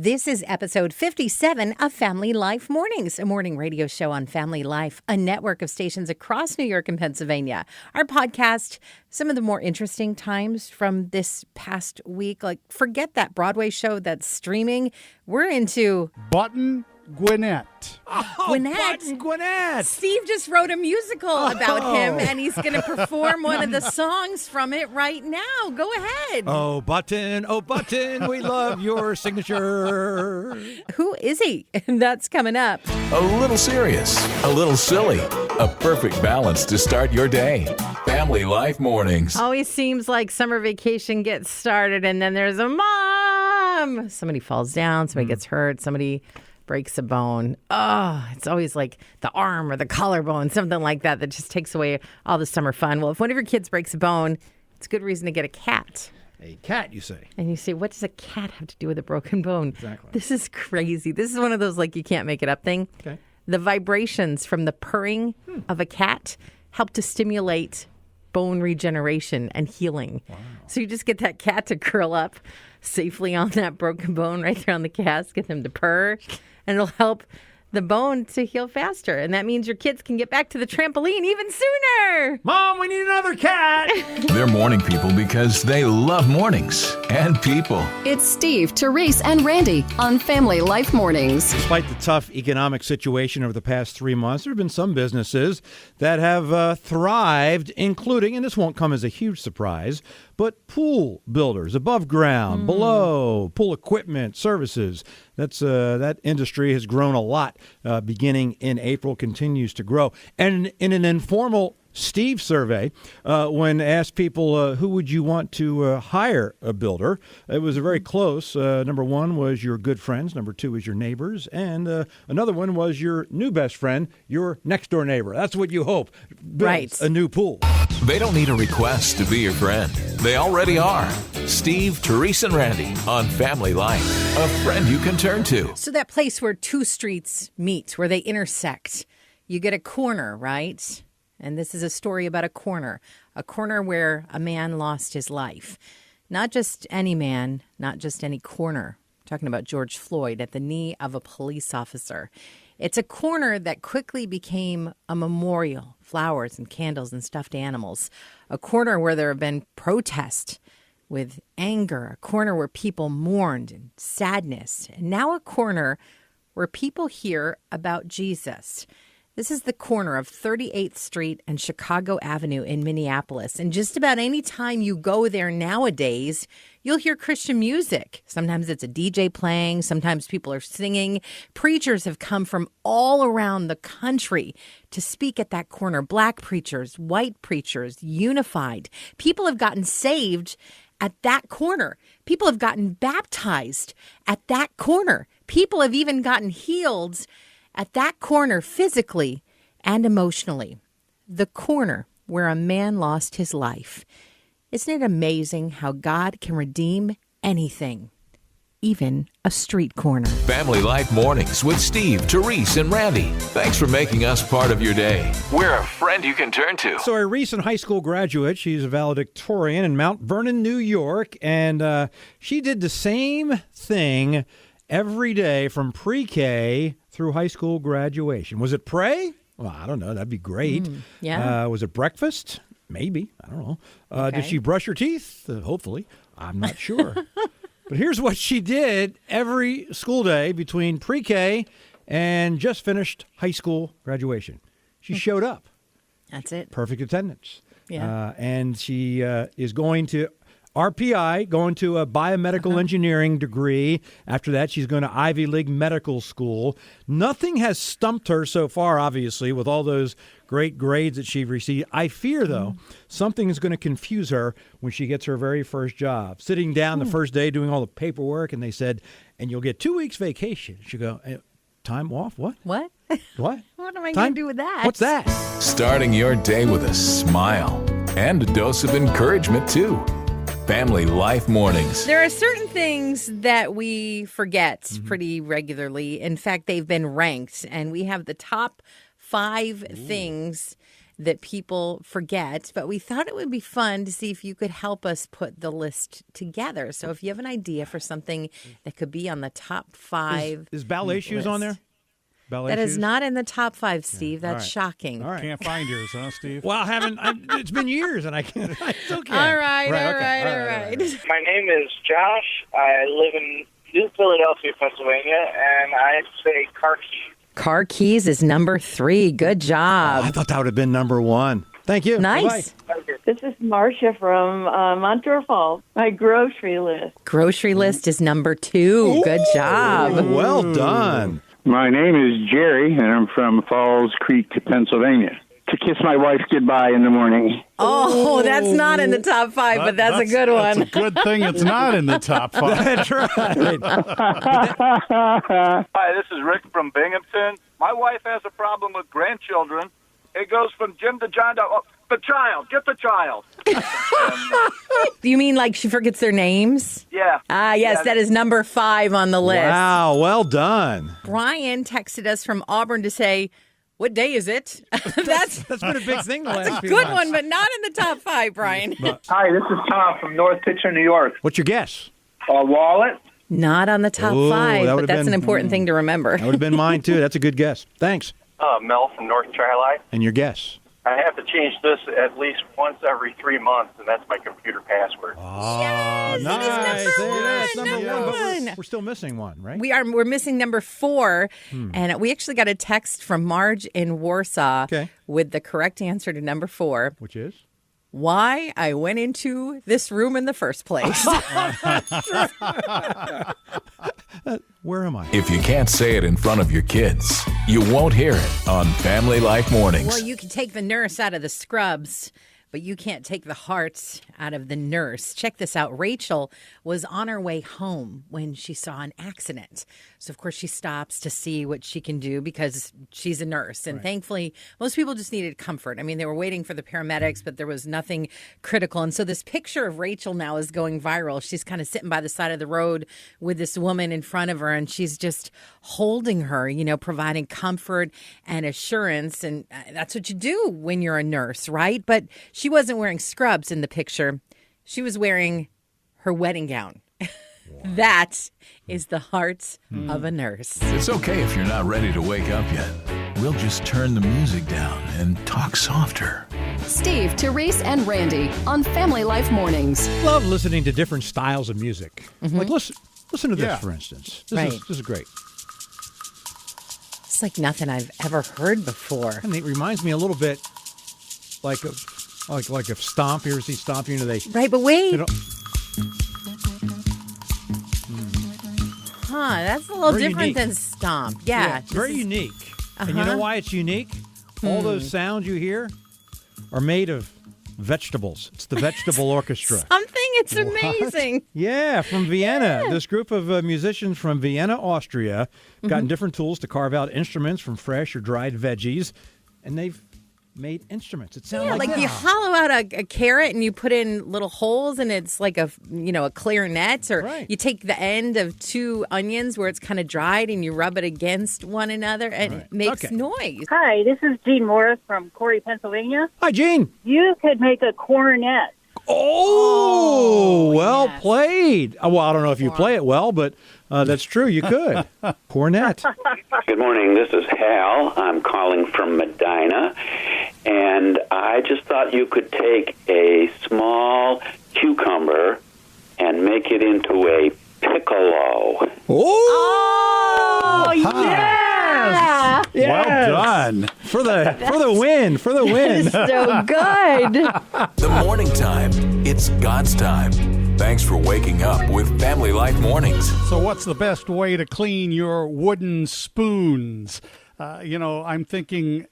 This is episode 57 of Family Life Mornings, a morning radio show on Family Life, a network of stations across New York and Pennsylvania. Our podcast, some of the more interesting times from this past week, like forget that Broadway show that's streaming. We're into Button Gwinnett. Gwinnett. Steve just wrote a musical about him, and he's going to perform one of the songs from it right now. Go ahead. Oh, Button, we love your signature. Who is he? That's coming up. A little serious, a little silly, a perfect balance to start your day. Family Life Mornings. Always seems like summer vacation gets started, and then there's a mom. Somebody falls down, somebody gets hurt, somebody breaks a bone. Oh, it's always like the arm or the collarbone, something like that just takes away all the summer fun. Well, if one of your kids breaks a bone, it's a good reason to get a cat. A cat, you say? And you say, what does a cat have to do with a broken bone? Exactly. This is crazy. This is one of those like you can't make it up thing. Okay. The vibrations from the purring of a cat help to stimulate bone regeneration and healing. Wow. So you just get that cat to curl up safely on that broken bone right there on the cast, get them to purr, and it'll help the bone to heal faster. And that means your kids can get back to the trampoline even sooner. Mom, we need another cat. They're morning people because they love mornings and people. It's Steve, Terese, and Randy on Family Life Mornings. Despite the tough economic situation over the past 3 months, there have been some businesses that have thrived, including, and this won't come as a huge surprise, but pool builders, above ground, below, pool equipment, services. That industry has grown a lot beginning in April, continues to grow. And in an informal Steve survey, when asked people who would you want to hire a builder, it was very close. Number one was your good friends. Number two was your neighbors. And another one was your new best friend, your next door neighbor. That's what you hope builds a new pool. They don't need a request to be your friend. They already are. Steve, Terese, and Randy on Family Life. A friend you can turn to. So that place where two streets meet, where they intersect, you get a corner, right? And this is a story about a corner where a man lost his life. Not just any man, not just any corner. I'm talking about George Floyd at the knee of a police officer. It's a corner that quickly became a memorial, flowers and candles and stuffed animals. A corner where there have been protests with anger, a corner where people mourned and sadness, and now a corner where people hear about Jesus. This is the corner of 38th Street and Chicago Avenue in Minneapolis. And just about any time you go there nowadays, you'll hear Christian music. Sometimes it's a DJ playing. Sometimes people are singing. Preachers have come from all around the country to speak at that corner. Black preachers, white preachers, unified. People have gotten saved at that corner. People have gotten baptized at that corner. People have even gotten healed at that corner physically and emotionally. The corner where a man lost his life. Isn't it amazing how God can redeem anything, even a street corner? Family Life Mornings with Steve, Terese, and Randy. Thanks for making us part of your day. We're a friend you can turn to. So a recent high school graduate, she's a valedictorian in Mount Vernon, New York, and she did the same thing every day from pre-K through high school graduation. Was it pray? Well, I don't know. That'd be great. Yeah. Was it breakfast? Maybe. I don't know. Okay. Did she brush her teeth? Hopefully. I'm not sure. But here's what she did every school day between pre-K and just finished high school graduation. She showed up. That's it. Perfect attendance. Yeah. And she is going to RPI, going to a biomedical engineering degree. After that, she's going to Ivy League Medical School. Nothing has stumped her so far, obviously, with all those great grades that she received. I fear, though, something is going to confuse her when she gets her very first job. Sitting down the first day doing all the paperwork, and they said, and you'll get 2 weeks vacation. She'll go, time off? What? What? What? What am I going to do with that? What's that? Starting your day with a smile and a dose of encouragement, too. Family Life Mornings. There are certain things that we forget pretty regularly. In fact, they've been ranked, and we have the top 5 things that people forget, but we thought it would be fun to see if you could help us put the list together. So if you have an idea for something that could be on the top 5. Is ballet shoes on there? Ballet That shoes? is not in the top 5, Steve. That's right. shocking. All right. Can't find yours, huh, Steve? Well, it's been years, and I still can't. All right. My name is Josh. I live in New Philadelphia, Pennsylvania, and I say car keys. Car keys is number 3. Good job. I thought that would have been number 1. Thank you. Nice. Bye-bye. This is Marcia from Montour Falls. My grocery list. Grocery list is number 2. Good job. Well done. My name is Jerry, and I'm from Falls Creek, Pennsylvania. To kiss my wife goodbye in the morning. Oh, that's not in the top 5, but that's a good one. That's a good thing it's not in the top 5. That's right. Hi, this is Rick from Binghamton. My wife has a problem with grandchildren. It goes from Jim to John to the child. Get the child. Do you mean like she forgets their names? Yeah. Yes, that is number 5 on the list. Wow, well done. Brian texted us from Auburn to say, what day is it? That's been a big thing the last a few good months. one, but not in the top 5, Brian. Hi, this is Tom from North Pitcher, New York. What's your guess? A wallet? Not on the top Ooh, 5, that but would've that's been- an important thing to remember. That would have been mine, too. That's a good guess. Thanks. Mel from North Tri-Light. And your guess? I have to change this at least once every 3 months, and that's my computer password. Yes, nice. that is number That's one, number number one. But one. we're still missing one, right? We're missing number 4, and we actually got a text from Marge in Warsaw with the correct answer to number 4. Which is? Why I went into this room in the first place. Where am I? If you can't say it in front of your kids, you won't hear it on Family Life Mornings. Well, you can take the nurse out of the scrubs, but you can't take the hearts out of the nurse. Check this out. Rachel was on her way home when she saw an accident. So, of course, she stops to see what she can do because she's a nurse. And thankfully, most people just needed comfort. I mean, they were waiting for the paramedics, but there was nothing critical. And so this picture of Rachel now is going viral. She's kind of sitting by the side of the road with this woman in front of her, and she's just holding her, providing comfort and assurance. And that's what you do when you're a nurse, right? But she wasn't wearing scrubs in the picture. She was wearing her wedding gown. That is the heart of a nurse. It's okay if you're not ready to wake up yet. We'll just turn the music down and talk softer. Steve, Terese, and Randy on Family Life Mornings. Love listening to different styles of music. Like listen to this, Yeah. for instance. Right. This is great. It's like nothing I've ever heard before. And it reminds me a little bit like of Stomp. You ever see Stomp? They Right, but wait. they don't- That's a little Very different unique. than Stomp. Yeah. it's very this is- unique. And you know why it's unique? All those sounds you hear are made of vegetables. It's the Vegetable Orchestra. Something. It's amazing. Yeah, from Vienna. This group of musicians from Vienna, Austria, gotten different tools to carve out instruments from fresh or dried veggies, and they've made instruments. It sounds Yeah, like like that. you hollow out a carrot and you put in little holes and it's like a clarinet, or Right. you take the end of 2 onions where it's kind of dried and you rub it against one another and it makes Okay. noise. Hi, this is Jean Morris from Corey, Pennsylvania. Hi, Gene. You could make a cornet. Oh, well yes. played. Well, I don't know if you play it well, but that's true. You could. Cornet. Good morning. This is Hal. I'm calling from Medina, and I just thought you could take a small cucumber and make it into a piccolo. Oh, yes! Well done. For the win. For the win. So good. The morning time. It's God's time. Thanks for waking up with Family Life Mornings. So what's the best way to clean your wooden spoons? I'm thinking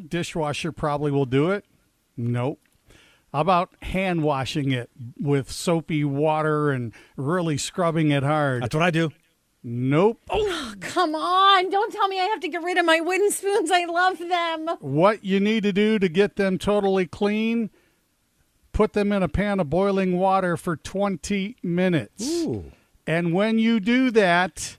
dishwasher probably will do it. Nope. How about hand washing it with soapy water and really scrubbing it hard? That's what I do. Nope. Come on. Don't tell me I have to get rid of my wooden spoons. I love them. What you need to do to get them totally clean, put them in a pan of boiling water for 20 minutes. Ooh. And when you do that,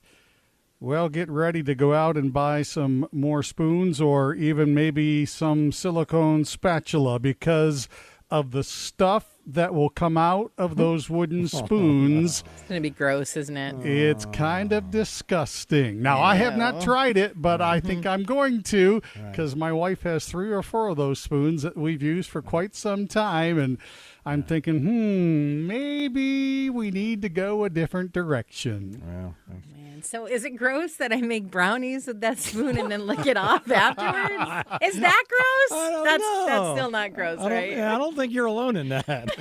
well, get ready to go out and buy some more spoons or even maybe some silicone spatula because of the stuff that will come out of those wooden spoons. It's going to be gross, isn't it? It's kind of disgusting. Now, I have not tried it, but I think I'm going to because my wife has 3 or 4 of those spoons that we've used for quite some time, and I'm thinking, maybe we need to go a different direction. Well, Man, so is it gross that I make brownies with that spoon and then lick it off afterwards? Is that gross? I don't That's know. still not gross, right? I don't think you're alone in that.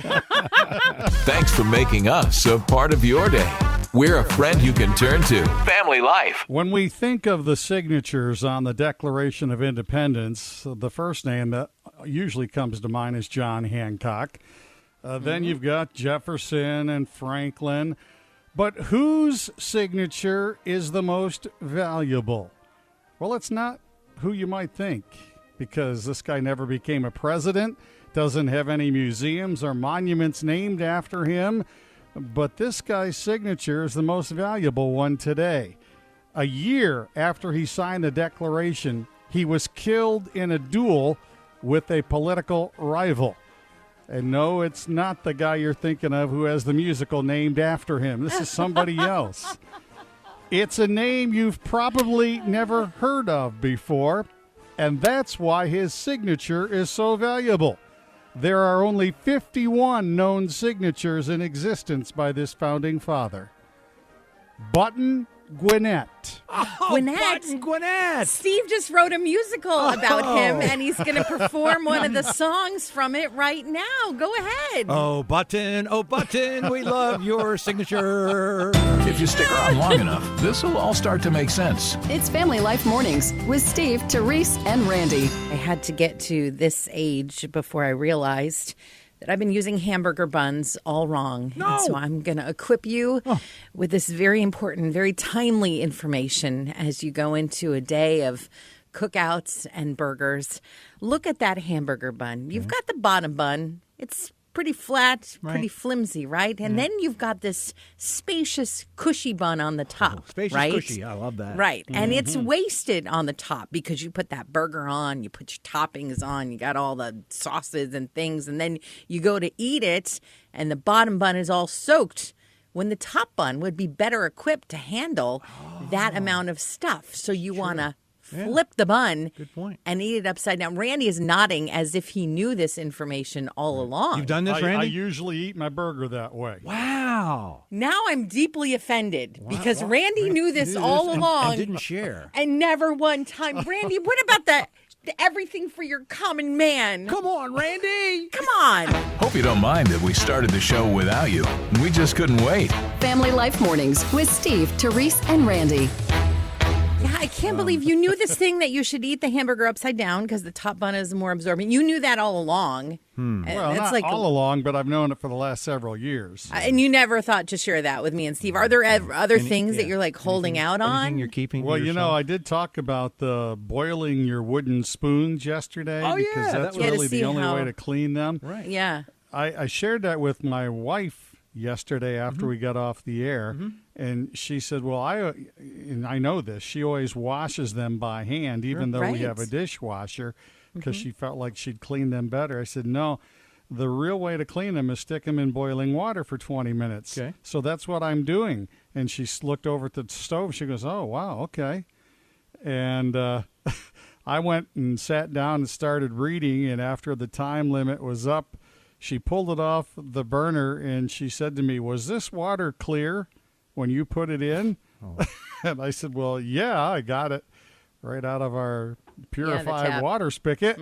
Thanks for making us a part of your day. We're a friend you can turn to. Family Life. When we think of the signatures on the Declaration of Independence, the first name that usually comes to mind is John Hancock. Then you've got Jefferson and Franklin. But whose signature is the most valuable? Well, it's not who you might think, because this guy never became a president, doesn't have any museums or monuments named after him, but this guy's signature is the most valuable one today. A year after he signed the Declaration, he was killed in a duel with a political rival. And no, it's not the guy you're thinking of who has the musical named after him. This is somebody else. It's a name you've probably never heard of before, and that's why his signature is so valuable. There are only 51 known signatures in existence by this founding father. Button Gwinnett. Gwinnett. Button Gwinnett. Steve just wrote a musical about him, and he's going to perform one of the songs from it right now. Go ahead. Oh, Button, we love your signature. If you stick around long enough, this will all start to make sense. It's Family Life Mornings with Steve, Terese, and Randy. I had to get to this age before I realized that I've been using hamburger buns all wrong. No. And so I'm going to equip you with this very important, very timely information as you go into a day of cookouts and burgers. Look at that hamburger bun. You've got the bottom bun. It's pretty flat, pretty flimsy, right? And then you've got this spacious, cushy bun on the top, Spacious, right? cushy. I love that. Right. And it's wasted on the top because you put that burger on, you put your toppings on, you got all the sauces and things, and then you go to eat it, and the bottom bun is all soaked when the top bun would be better equipped to handle that amount of stuff. So you want to flip the bun and eat it upside down. Randy is nodding as if he knew this information all along. You've done this, Randy? I usually eat my burger that way. Wow. Now I'm deeply offended because Randy knew this all along. And didn't share. And never one time. Randy, what about the everything for your common man? Come on, Randy. Come on. Hope you don't mind that we started the show without you. We just couldn't wait. Family Life Mornings with Steve, Terese, and Randy. Yeah, I can't believe you knew this thing that you should eat the hamburger upside down because the top bun is more absorbent. You knew that all along. Well, It's not like all along, but I've known it for the last several years. and you never thought to share that with me and Steve. Are there other things that you're like holding out on? Anything you're keeping to Well, you know, yourself? I did talk about boiling your wooden spoons yesterday Oh, because yeah, that's that was- to really see the only how- way to clean them. Right. Yeah. I shared that with my wife yesterday after we got off the air, and she said, well, and I know this, she always washes them by hand, even though we have a Right. dishwasher, because she felt like she'd clean them better. I said, no, the real way to clean them is stick them in boiling water for 20 minutes. Okay. So that's what I'm doing. And she looked over at the stove. She goes, oh, wow, okay. And I went and sat down and started reading, and after the time limit was up, she pulled it off the burner, and she said to me, was this water clear when you put it in? And I said, well, yeah, I got it right out of our purified tap. water spigot.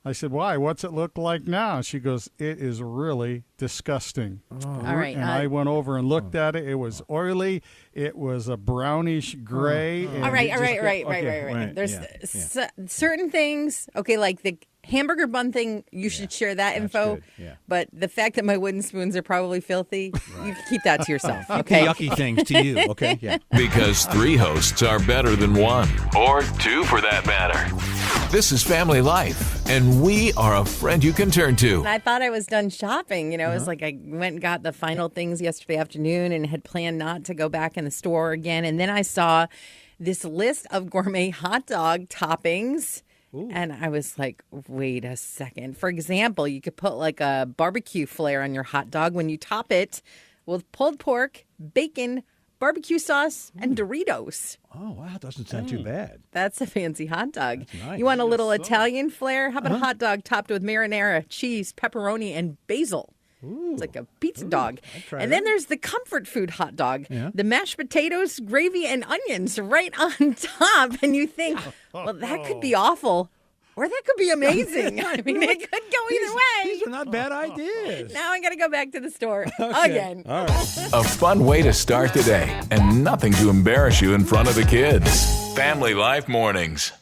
I said, why? What's it look like now? She goes, it is really disgusting. All right. And I went over and looked at it. It was oily. It was a brownish gray. and All right, it all just right, got- right. right, There's yeah, certain things, okay, like the hamburger bun thing, you should share that info. good. Yeah. But the fact that my wooden spoons are probably filthy, you can keep that to yourself. Okay. Yucky things to you, okay? Yeah. Because 3 hosts are better than 1, or 2 for that matter. This is Family Life, and we are a friend you can turn to. And I thought I was done shopping. It was like I went and got the final things yesterday afternoon and had planned not to go back in the store again. And then I saw this list of gourmet hot dog toppings. Ooh. And I was like, wait a second. For example, you could put like a barbecue flare on your hot dog when you top it with pulled pork, bacon, barbecue sauce, and Doritos. Oh, wow. Doesn't sound too bad. That's a fancy hot dog. That's nice. You want a little Italian flair? How about a hot dog topped with marinara, cheese, pepperoni, and basil? Ooh. It's like a pizza dog. that. And then there's the comfort food hot dog. Yeah. The mashed potatoes, gravy, and onions right on top. And you think, well, that could be awful. Or that could be amazing. I mean, it could go either way. These are not bad ideas. Now I got to go back to the store again. All right. A fun way to start the day, and nothing to embarrass you in front of the kids. Family Life Mornings.